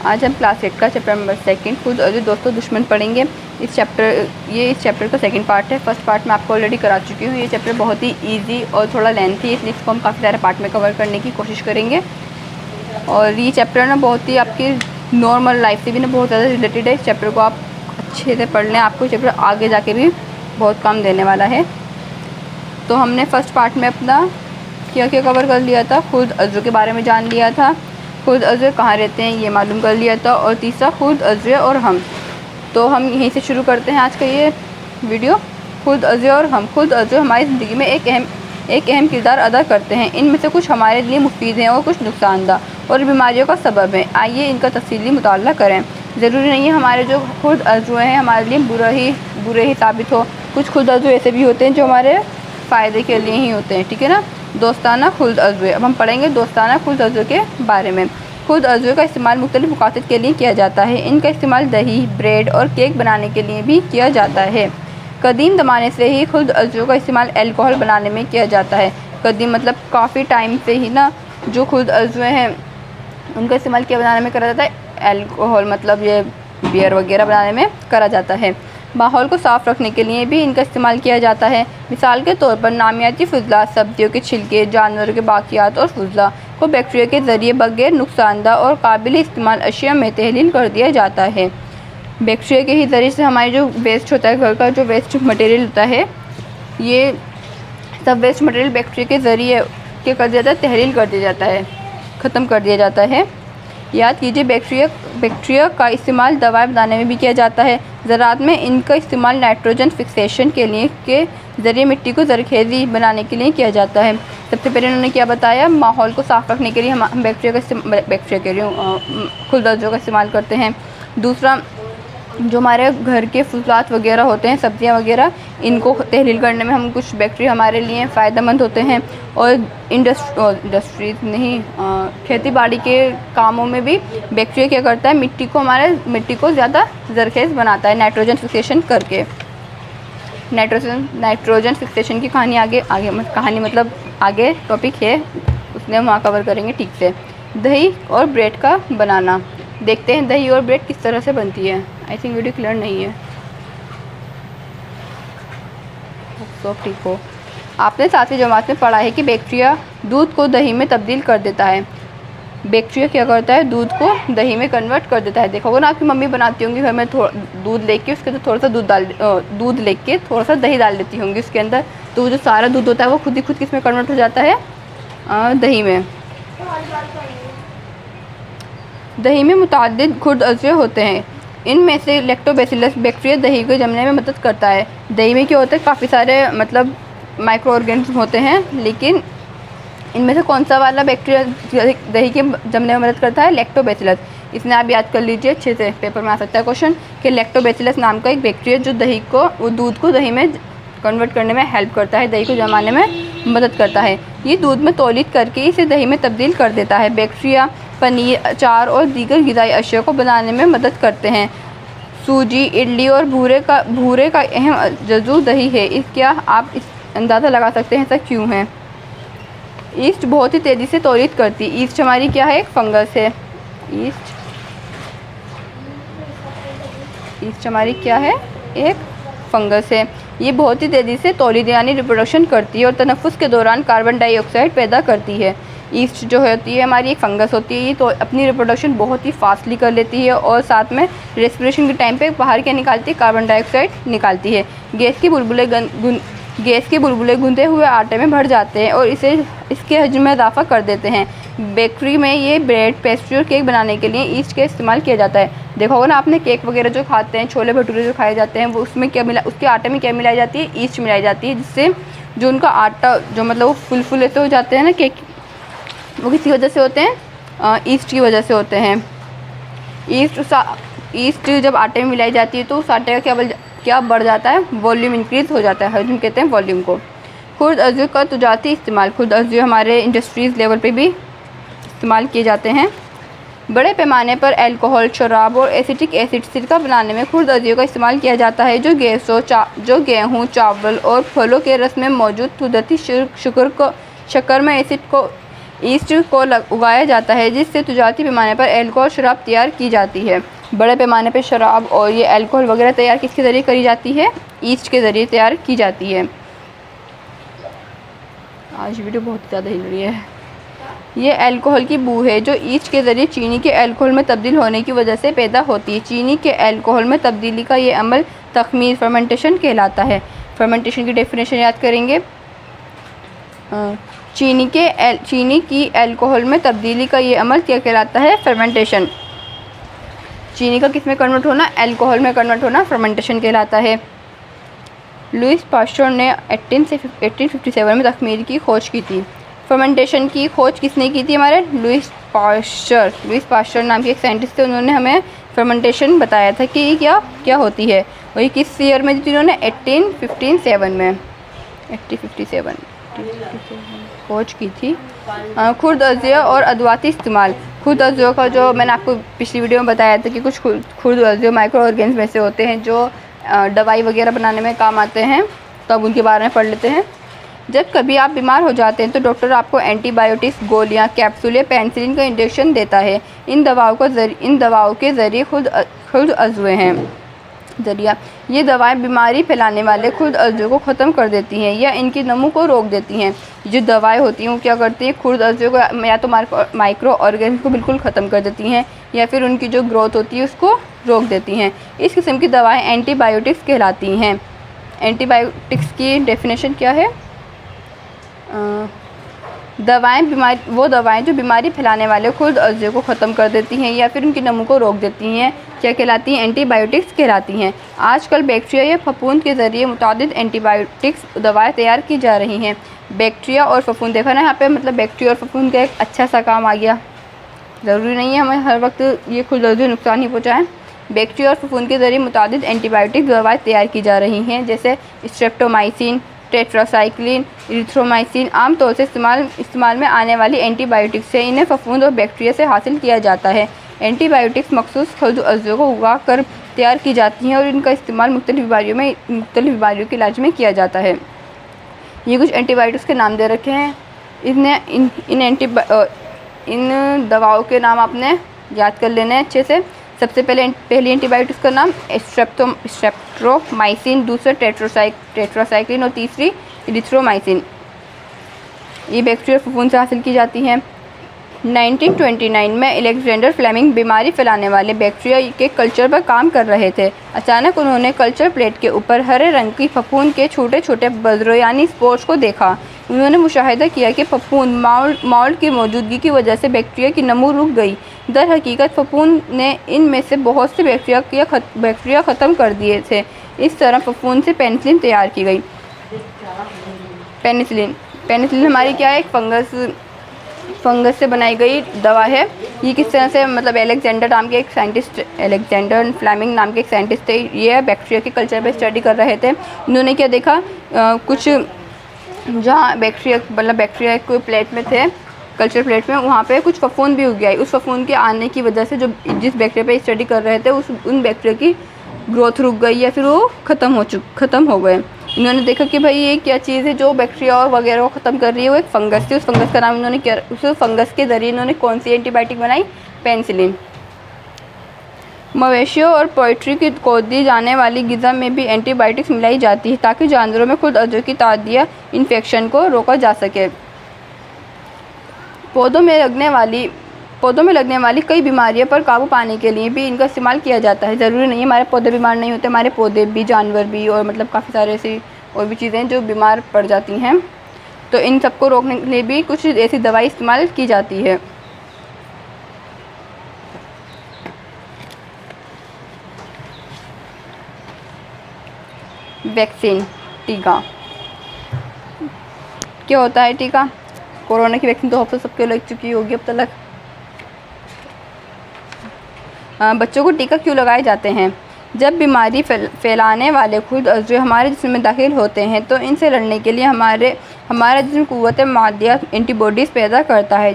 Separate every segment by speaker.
Speaker 1: आज हम क्लास 8 का चैप्टर नंबर 2 खुद और दोस्तों दुश्मन पढ़ेंगे। इस चैप्टर का सेकंड पार्ट है। फर्स्ट पार्ट मैं आपको ऑलरेडी करा चुकी हूँ। ये चैप्टर बहुत ही इजी और थोड़ा लेंथी है, इसलिए इसको हम काफ़ी सारे पार्ट में कवर करने की कोशिश करेंगे। और ये चैप्टर ना बहुत ही आपकी नॉर्मल लाइफ से भी ना बहुत ज़्यादा रिलेटेड है। इस चैप्टर को आप अच्छे से पढ़ लें, आपको चैप्टर आगे जाके भी बहुत काम देने वाला है। तो हमने फर्स्ट पार्ट में अपना क्या क्या कवर कर लिया था, खुद अज़्र के बारे में जान लिया था, खुद अज़्र कहाँ रहते हैं ये मालूम कर लिया था, और तीसरा खुद अज़्र और हम। तो हम यहीं से शुरू करते हैं आज का ये वीडियो। खुद अज़्र और हम। खुद अज़्र हमारी ज़िंदगी में एक अहम किरदार अदा करते हैं। इनमें से कुछ हमारे लिए मुफीद हैं और कुछ नुकसानदा और बीमारियों का सबब है। आइए इनका तफसीली मुताला करें। ज़रूरी नहीं है हमारे जो खुद अज़्र हैं हमारे लिए बुरे ही साबित हो। कुछ खुद अज़्र ऐसे भी होते हैं जो हमारे फ़ायदे के लिए ही होते हैं, ठीक है ना। दोस्ताना खुद अज़्र। अब हम पढ़ेंगे दोस्ताना खुद अज़्र के बारे में। खुद अज़्र का इस्तेमाल मुख्तलिफ़ मक़ासद के लिए किया जाता है। इनका इस्तेमाल दही, ब्रेड और केक बनाने के लिए भी किया जाता है। कदीम ज़माने से ही खुद अज़्र का इस्तेमाल अल्कोहल बनाने में किया जाता है। कदीम मतलब काफ़ी टाइम से ही ना जो खुद अज़्र हैं उनका इस्तेमाल क्या बनाने में करा जाता है, अल्कोहल मतलब ये बियर वगैरह बनाने में करा जाता है। माहौल को साफ़ रखने के लिए भी इनका इस्तेमाल किया जाता है। मिसाल के तौर पर नामियाती फजला, सब्जियों के छिलके, जानवरों के बाक़ियात और फजला को बैक्टीरिया के ज़रिए बगैर नुकसानदा और काबिल इस्तेमाल अशिया में तहलील कर दिया जाता है। बैक्टीरिया के ही ज़रिए से हमारे जो वेस्ट होता है, घर का जो वेस्ट मटेरियल होता है, ये सब वेस्ट मटेरियल बैक्टीरिया के ज़रिए क्या कर दिया जाता है, तहलील कर दिया जाता है, ख़त्म कर दिया जाता है। याद कीजिए बैक्टीरिया का इस्तेमाल दवाएं बनाने में भी किया जाता है। ज़राअत में इनका इस्तेमाल नाइट्रोजन फिक्सेशन के ज़रिए मिट्टी को ज़रखेज़ी बनाने के लिए किया जाता है। सबसे पहले उन्होंने क्या बताया, माहौल को साफ़ रखने के लिए हम खुद अज़्र का इस्तेमाल करते हैं। दूसरा, जो हमारे घर के फजलात वगैरह होते हैं, सब्ज़ियाँ वगैरह, इनको तहलील करने में हम कुछ बैक्टीरिया हमारे लिए फ़ायदेमंद होते हैं। और इंडस्ट्रीज़ नहीं, खेती बाड़ी के कामों में भी बैक्टीरिया क्या करता है, मिट्टी को ज़्यादा ज़रखेज़ बनाता है नाइट्रोजन फिक्सेशन करके। नाइट्रोजन फिक्सेशन की कहानी मतलब आगे टॉपिक है, उसने हम वहाँ कवर करेंगे ठीक से। दही और ब्रेड का बनाना। देखते हैं दही और ब्रेड किस तरह से बनती है। आई थिंक वीडियो क्लियर नहीं है, तो ठीक हो। आपने 7वीं जमात में पढ़ा है कि बैक्टीरिया दूध को दही में तब्दील कर देता है। बैक्टीरिया क्या करता है, दूध को दही में कन्वर्ट कर देता है। देखोगे ना आपकी मम्मी बनाती होंगी घर में, दूध लेके उसके अंदर थोड़ा सा दूध लेके थोड़ा सा दही डाल देती होंगी उसके अंदर, तो वो जो सारा दूध होता है वो खुद किस में कन्वर्ट हो जाता है, दही में। दही में मुताद्दिद खुद अज़्र होते हैं। इनमें से लैक्टोबैसिलस बैक्टीरिया दही को जमने में मदद करता है। दही में क्या होता है, काफ़ी सारे मतलब माइक्रो ऑर्गेनिज्म होते हैं, लेकिन इनमें से कौन सा वाला बैक्टीरिया दही के जमने में मदद करता है, लैक्टोबैसिलस। इसने आप याद कर लीजिए अच्छे से, पेपर में आ सकता है क्वेश्चन कि लैक्टोबैसिलस नाम का एक बैक्टीरिया जो दूध को दही में कन्वर्ट करने में हेल्प करता है, दही को जमाने में मदद करता है। ये दूध में तौलीद करके इसे दही में तब्दील कर देता है। बैक्टीरिया पनीर, अचार और दीगर ग़िज़ाई अशिया को बनाने में मदद करते हैं। सूजी, इडली और भूरे का अहम जज़ू दही है। क्या आप इस अंदाज़ा लगा सकते हैं ऐसा क्यों है। ईस्ट बहुत ही तेज़ी से तौलीद करती है। ईस्ट हमारी क्या है, एक फंगस है। ईस्ट हमारी क्या है, एक फंगस है। ये बहुत ही तेज़ी से तौलीद यानी रिप्रोडक्शन करती है और तनफ़ुस के दौरान कार्बन डाइऑक्साइड पैदा करती है। ईस्ट जो होती है हमारी एक फंगस होती है, ये तो अपनी रिप्रोडक्शन बहुत ही फास्टली कर लेती है और साथ में रेस्पिरेशन के टाइम पे बाहर क्या निकालती है, कार्बन डाइऑक्साइड निकालती है। गैस के बुलबुले गूंदे हुए आटे में भर जाते हैं और इसके हजम में इजाफा कर देते हैं। बेकरी में ये ब्रेड, पेस्ट्री और केक बनाने के लिए ईस्ट का इस्तेमाल किया जाता है। देखा होगा ना आपने, केक वगैरह जो खाते हैं, छोले भटूरे जो खाए जाते हैं, वो उसके आटे में क्या मिलाई जाती है, ईस्ट मिलाई जाती है, जिससे जो उनका आटा जो मतलब वो फुल ऐसे हो जाते हैं ना केक, वो किसी वजह से होते हैं, ईस्ट की वजह से होते हैं। ईस्ट जब आटे में मिलाई जाती है तो उस आटे का क्या बढ़ जाता है, वॉल्यूम इंक्रीज़ हो जाता है। हजम कहते हैं वॉल्यूम को। खुद अज़्र का तजारती इस्तेमाल। खुद अज़्र हमारे इंडस्ट्रीज़ लेवल पे भी इस्तेमाल किए जाते हैं। बड़े पैमाने पर अल्कोहल, शराब और एसिटिक एसिड सिरका बनाने में खुद अज़्र का इस्तेमाल किया जाता है, जो गेहूँ, चावल और फलों के रस में मौजूद कुदरती शक्कर में ईस्ट को उगाया जाता है जिससे तजारती पैमाने पर अल्कोहल शराब तैयार की जाती है। बड़े पैमाने पर शराब और ये अल्कोहल वगैरह तैयार किसके ज़रिए करी जाती है? ईस्ट के ज़रिए तैयार की जाती है। आज वीडियो बहुत ज़्यादा हिल रही है। ये अल्कोहल की बू है जो ईस्ट के ज़रिए चीनी के अल्कोहल में तब्दील होने की वजह से पैदा होती है। चीनी के अल्कोहल में तब्दीली का ये अमल तख़मीर फर्मेंटेशन कहलाता है। फर्मेंटेशन की डेफिनेशन याद करेंगे। चीनी की अल्कोहल में तब्दीली का ये अमल क्या कहलाता है? फर्मेंटेशन। चीनी का किस में कन्वर्ट होना? अल्कोहल में कन्वर्ट होना फर्मेंटेशन कहलाता है। लुईस पास्चर ने 1857 में तख़मीर की खोज की थी। फर्मेंटेशन की खोज किसने की थी? हमारे लुईस पास्चर नाम के एक साइंटिस्ट थे। उन्होंने हमें फर्मेंटेशन बताया था कि क्या होती है। वही किस ईयर में थी? उन्होंने 1857 खोज की थी। खुर्द अज़िया और अदवाती इस्तेमाल। खुर्द अज़िया का जो मैंने आपको पिछली वीडियो में बताया था कि कुछ खुर्द अज़िया माइक्रो ऑर्गेन्स में से होते हैं जो दवाई वगैरह बनाने में काम आते हैं, तो अब उनके बारे में पढ़ लेते हैं। जब कभी आप बीमार हो जाते हैं तो डॉक्टर आपको एंटीबायोटिक्स, गोलियां, कैप्सूल या पेनिसिलिन का इंजेक्शन देता है। इन दवाओं के ज़रिए खुर्द अज़ुए हैं ज़रिया ये दवाएं बीमारी फैलाने वाले खुर्द अज़ुए को ख़त्म कर देती हैं या इनकी नमू को रोक देती हैं। जो दवाएं होती हैं वो क्या करती हैं? खुर्द अज़ुए को या तो माइक्रो ऑर्गेन्स को बिल्कुल ख़त्म कर देती हैं या फिर उनकी जो ग्रोथ होती है उसको रोक देती हैं। इस किस्म की दवाएं एंटीबायोटिक्स कहलाती हैं। एंटीबायोटिक्स की डेफिनेशन क्या है? वो दवाएं जो बीमारी फैलाने वाले खुर्द अज़ुए को ख़त्म कर देती हैं या फिर उनकी नमू को रोक देती हैं, क्या कहलाती हैं? एंटीबायोटिक्स कहलाती हैं। आजकल बैक्टीरिया या फफूंद के ज़रिए मुतादिद एंटीबायोटिक्स दवाएं तैयार की जा रही हैं। बैक्टीरिया और फफूंद, देखा ना यहाँ पे, मतलब बैक्टीरिया और फफूंद का एक अच्छा सा काम आ गया। ज़रूरी नहीं है हमें हर वक्त ये खुर्द अज़ुए नुकसान ही पहुँचाएँ। बैक्टीरिया और फफूंद के ज़रिए मुतादिद एंटीबायोटिक दवाएं तैयार की जा रही हैं, जैसे स्ट्रेप्टोमाइसिन, टेट्रासाइक्लिन, इरिथ्रोमाइसिन। आमतौर से इस्तेमाल में आने वाली एंटीबायोटिक्स है। इन्हें फफूंद और बैक्टीरिया से हासिल किया जाता है। एंटीबायोटिक्स मखसूस खुर्द अज़ुए को उगा कर तैयार की जाती हैं और इनका इस्तेमाल मुख्तलिफ बीमारियों के इलाज में किया जाता है। ये कुछ एंटीबायोटिक्स के नाम दे रखे हैं। इन दवाओं के नाम आपने याद कर लेने हैं अच्छे से। सबसे पहली एंटीबायोटिक्स का नाम स्ट्रेप्टोमाइसिन, दूसरा टेट्रासाइक्लिन और तीसरी इरिथ्रोमाइसिन। ये बैक्टीरिया फफूंद से हासिल की जाती हैं। 1929 में अलेक्जेंडर फ्लेमिंग बीमारी फैलाने वाले बैक्टीरिया के कल्चर पर काम कर रहे थे। अचानक उन्होंने कल्चर प्लेट के ऊपर हरे रंग की फफूंद के छोटे छोटे बज़रों यानी स्पोर्स को देखा। उन्होंने मुशाहिदा किया कि फफूंद मोल्ड की मौजूदगी की वजह से बैक्टीरिया की नमू रुक गई। दर हकीकत फफूंद ने इनमें से बहुत से बैक्टीरिया ख़त्म कर दिए थे। इस तरह फफूंद से पेनिसिलिन तैयार की गई। पेनिसिलिन हमारी क्या है? एक फंगस से बनाई गई दवा है। ये किस तरह से, मतलब अलेक्जेंडर फ्लेमिंग नाम के एक साइंटिस्ट थे। ये बैक्टीरिया के कल्चर पे स्टडी कर रहे थे। इन्होंने क्या देखा, कुछ जहाँ बैक्टीरिया कोई प्लेट में थे, कल्चर प्लेट में, वहाँ पे कुछ फफूंद भी उग गया। उस फफूंद के आने की वजह से जिस बैक्टीरिया पे स्टडी कर रहे थे उन बैक्टीरिया की ग्रोथ रुक गई या फिर वो ख़त्म हो गए। इन्होंने देखा कि भाई ये क्या चीज़ है जो बैक्टीरिया और वगैरह को ख़त्म कर रही है। वो एक फंगस थी। उस फंगस का नाम इन्होंने क्या, उस फंगस के ज़रिए इन्होंने कौन सी एंटीबायोटिक बनाई? पेनिसिलिन। मवेशियों और पोल्ट्री को दी जाने वाली ग़िज़ा में भी एंटीबायोटिक्स मिलाई जाती है ताकि जानवरों में खुर्द अज़ुए की तादिया इन्फेक्शन को रोका जा सके। पौधों में लगने वाली कई बीमारियों पर काबू पाने के लिए भी इनका इस्तेमाल किया जाता है। ज़रूरी नहीं है हमारे पौधे बीमार नहीं होते, हमारे पौधे भी, जानवर भी, और मतलब काफ़ी सारे ऐसी और भी चीज़ें जो बीमार पड़ जाती हैं, तो इन सबको रोकने के लिए भी कुछ ऐसी दवाई इस्तेमाल की जाती है। वैक्सीन, टीका। क्या होता है टीका? कोरोना की वैक्सीन तो होप सबके लग चुकी होगी अब तक। बच्चों को टीका क्यों लगाए जाते हैं? जब बीमारी फैलाने वाले खुर्द अज़ुए हमारे जिस्म में दाखिल होते हैं तो इनसे लड़ने के लिए हमारा जिस्म क़ुव्वत मादियात एंटीबॉडीज़ पैदा करता है।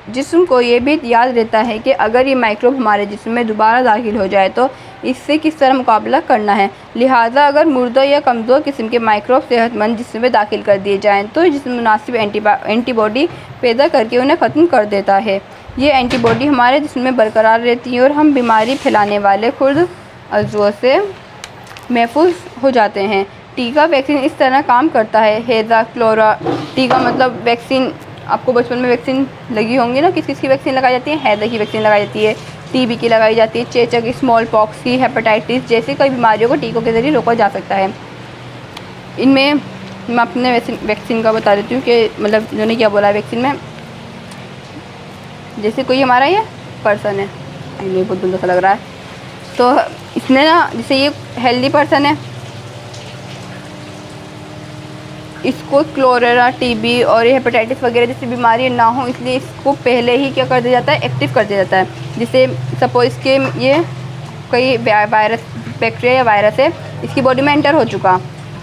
Speaker 1: जिस्म को ये भी याद रहता है कि अगर ये माइक्रोब हमारे जिस्म में दोबारा दाखिल हो जाए तो इससे किस तरह मुकाबला करना है। लिहाजा अगर मुर्दा या कमज़ोर किस्म के माइक्रोब सेहतमंद जिस्म में दाखिल कर दिए जाएँ तो जिस्म मुनासिब एंटीबॉडी पैदा करके उन्हें ख़त्म कर देता है। ये एंटीबॉडी हमारे जिस्म में बरकरार रहती है और हम बीमारी फैलाने वाले खुर्द अज़ुओं से महफूज हो जाते हैं। टीका वैक्सीन इस तरह काम करता है। हैज़ा क्लोरा टीका मतलब वैक्सीन, आपको बचपन में वैक्सीन लगी होंगी ना, किस किस की वैक्सीन लगाई जाती है? हैज़ा की वैक्सीन लगाई जाती है, टीबी की लगाई जाती है, चेचक, स्मॉल पॉक्स की, हेपेटाइटिस जैसी कई बीमारियों को टीकों के ज़रिए रोका जा सकता है। इनमें मैं अपने वैक्सीन का बता देती हूँ कि मतलब इन्होंने क्या बोला है वैक्सीन में। जैसे कोई हमारा ये पर्सन है, ये बहुत गंदा सा लग रहा है, तो इसमें ना जैसे ये हेल्दी पर्सन है, इसको क्लोरेरा, टीबी और हेपेटाइटिस वगैरह जैसी बीमारी ना हो, इसलिए इसको पहले ही क्या कर दिया जाता है, एक्टिव कर दिया जाता है। जैसे सपोज़ के ये कोई वायरस, बैक्टीरिया या वायरस है, इसकी बॉडी में एंटर हो चुका,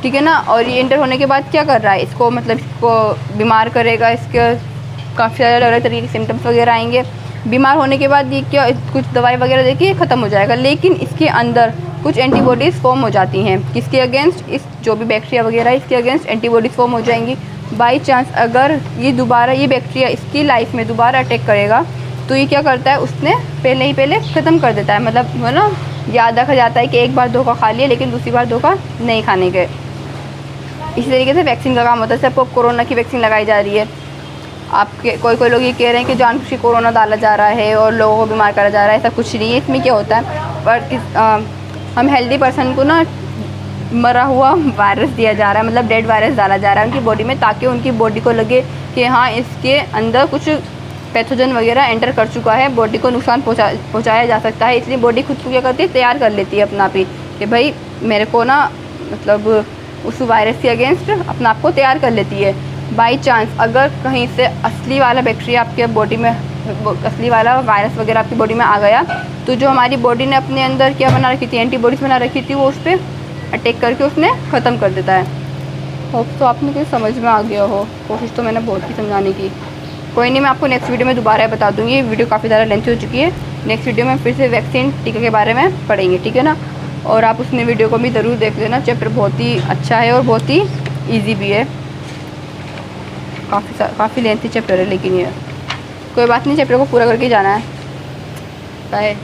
Speaker 1: ठीक है ना, और ये एंटर होने के बाद क्या कर रहा है, इसको मतलब इसको बीमार करेगा, इसके काफ़ी सारे अलग अलग तरीके के सिम्टम्स वगैरह आएंगे। बीमार होने के बाद ये क्या कुछ दवाई वगैरह देखिए ख़त्म हो जाएगा, लेकिन इसके अंदर कुछ एंटीबॉडीज़ फॉर्म हो जाती हैं। किसके अगेंस्ट? इस जो भी बैक्टीरिया वगैरह है इसके अगेंस्ट एंटीबॉडीज़ फॉर्म हो जाएंगी। बाई चांस अगर ये दोबारा ये बैक्टीरिया इसकी लाइफ में दोबारा अटैक करेगा तो ये क्या करता है, उसने पहले ख़त्म कर देता है। मतलब वो ना याद रखा जाता है कि एक बार धोखा खा लिया लेकिन दूसरी बार धोखा नहीं खाने के। इसी तरीके से वैक्सीन का काम होता है। सबको कोरोना की वैक्सीन लगाई जा रही है, आपके कोई लोग ये कह रहे हैं कि जानबूझ के कोरोना डाला जा रहा है और लोगों को बीमार करा जा रहा है, ऐसा कुछ नहीं है। इसमें क्या होता है, पर हम हेल्दी पर्सन को ना मरा हुआ वायरस दिया जा रहा है, मतलब डेड वायरस डाला जा रहा है उनकी बॉडी में, ताकि उनकी बॉडी को लगे कि हाँ इसके अंदर कुछ पैथोजन वगैरह एंटर कर चुका है, बॉडी को नुकसान पहुँचाया जा सकता है। इसलिए बॉडी खुद को क्या करती है, तैयार कर लेती है अपना आप ही कि भाई मेरे को ना मतलब उस वायरस के अगेंस्ट अपना आप को तैयार कर लेती है। बाई चांस अगर कहीं से असली वाला बैक्टीरिया आपके बॉडी में, असली वाला वायरस वगैरह आपकी बॉडी में आ गया तो जो हमारी बॉडी ने अपने अंदर क्या बना रखी थी, एंटीबॉडीज़ बना रखी थी, वो उस पर अटैक करके उसने ख़त्म कर देता है। होप तो आपने कुछ समझ में आ गया हो, कोशिश तो मैंने बहुत ही समझाने की। कोई नहीं, मैं आपको नेक्स्ट वीडियो में दोबारा बता दूँगी। ये वीडियो काफ़ी ज़्यादा लेंथी हो चुकी है। नेक्स्ट वीडियो में फिर से वैक्सीन टीका के बारे में पढ़ेंगे, ठीक है ना। और आप उसने वीडियो को भी ज़रूर देख लेना, चैप्टर बहुत ही अच्छा है और बहुत ही ईजी भी है। काफ़ी लेंथी चैप्टर है लेकिन ये कोई बात नहीं, चैप्टर को पूरा करके जाना है। बाय।